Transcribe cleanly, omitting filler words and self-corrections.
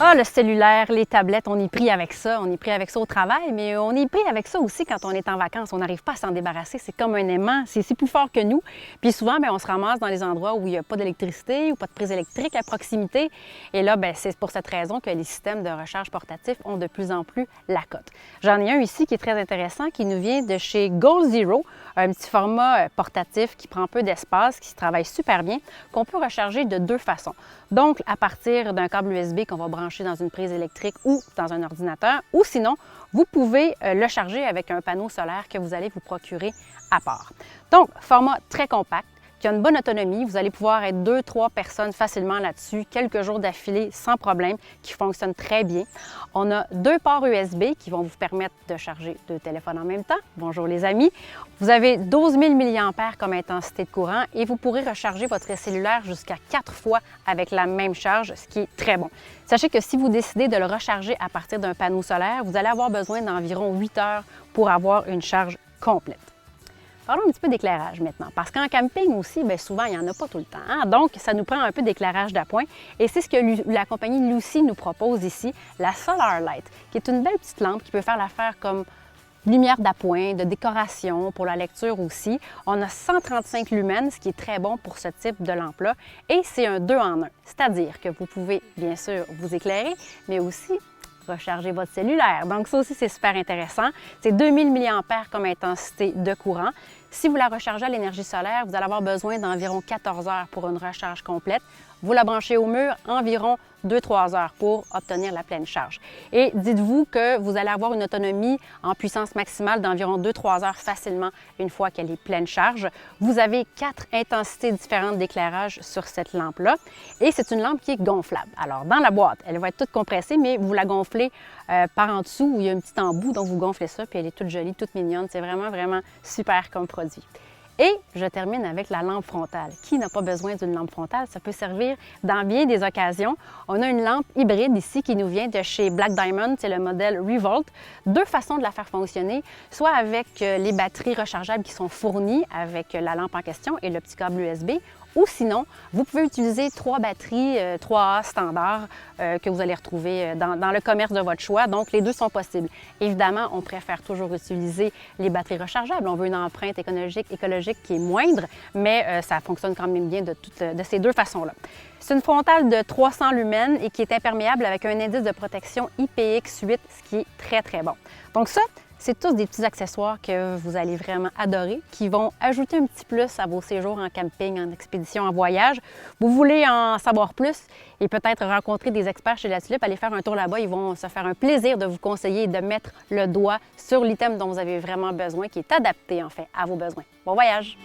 Ah, le cellulaire, les tablettes, on est pris avec ça. On est pris avec ça au travail, mais on est pris avec ça aussi quand on est en vacances. On n'arrive pas à s'en débarrasser. C'est comme un aimant. C'est plus fort que nous. Puis souvent, bien, on se ramasse dans les endroits où il n'y a pas d'électricité ou pas de prise électrique à proximité. Et là, bien, c'est pour cette raison que les systèmes de recharge portatifs ont de plus en plus la cote. J'en ai un ici qui est très intéressant, qui nous vient de chez Goal Zero, un petit format portatif qui prend peu d'espace, qui travaille super bien, qu'on peut recharger de deux façons. Donc, à partir d'un câble USB qu'on va brancher dans une prise électrique ou dans un ordinateur, ou sinon, vous pouvez le charger avec un panneau solaire que vous allez vous procurer à part. Donc, format très compact, qui a une bonne autonomie. Vous allez pouvoir être 2-3 personnes facilement là-dessus, quelques jours d'affilée sans problème, qui fonctionne très bien. On a 2 ports USB qui vont vous permettre de charger 2 téléphones en même temps. Bonjour les amis! Vous avez 12 000 mAh comme intensité de courant et vous pourrez recharger votre cellulaire jusqu'à 4 fois avec la même charge, ce qui est très bon. Sachez que si vous décidez de le recharger à partir d'un panneau solaire, vous allez avoir besoin d'environ 8 heures pour avoir une charge complète. Parlons un petit peu d'éclairage maintenant, parce qu'en camping aussi, bien souvent, il n'y en a pas tout le temps. Hein? Donc, ça nous prend un peu d'éclairage d'appoint. Et c'est ce que la compagnie Luci nous propose ici, la Solar Light, qui est une belle petite lampe qui peut faire l'affaire comme lumière d'appoint, de décoration, pour la lecture aussi. On a 135 lumens, ce qui est très bon pour ce type de lampe-là. Et c'est un 2 en 1, c'est-à-dire que vous pouvez bien sûr vous éclairer, mais aussi recharger votre cellulaire. Donc ça aussi, c'est super intéressant. C'est 2000 mAh comme intensité de courant. Si vous la rechargez à l'énergie solaire, vous allez avoir besoin d'environ 14 heures pour une recharge complète. Vous la branchez au mur, environ 2-3 heures pour obtenir la pleine charge. Et dites-vous que vous allez avoir une autonomie en puissance maximale d'environ 2-3 heures facilement une fois qu'elle est pleine charge. Vous avez 4 intensités différentes d'éclairage sur cette lampe-là et c'est une lampe qui est gonflable. Alors, dans la boîte, elle va être toute compressée, mais vous la gonflez par en dessous où il y a un petit embout, donc vous gonflez ça, puis elle est toute jolie, toute mignonne. C'est vraiment, vraiment super comme produit. Et je termine avec la lampe frontale. Qui n'a pas besoin d'une lampe frontale? Ça peut servir dans bien des occasions. On a une lampe hybride ici qui nous vient de chez Black Diamond, c'est le modèle Revolt. 2 façons de la faire fonctionner, soit avec les batteries rechargeables qui sont fournies avec la lampe en question et le petit câble USB, ou sinon, vous pouvez utiliser 3 batteries 3A standard que vous allez retrouver dans le commerce de votre choix. Donc, les deux sont possibles. Évidemment, on préfère toujours utiliser les batteries rechargeables. On veut une empreinte écologique qui est moindre, mais ça fonctionne quand même bien de ces deux façons-là. C'est une frontale de 300 lumens et qui est imperméable avec un indice de protection IPX8, ce qui est très, très bon. Donc ça, c'est tous des petits accessoires que vous allez vraiment adorer, qui vont ajouter un petit plus à vos séjours en camping, en expédition, en voyage. Vous voulez en savoir plus et peut-être rencontrer des experts chez La Tulipe, aller faire un tour là-bas. Ils vont se faire un plaisir de vous conseiller et de mettre le doigt sur l'item dont vous avez vraiment besoin, qui est adapté en fait à vos besoins. Bon voyage!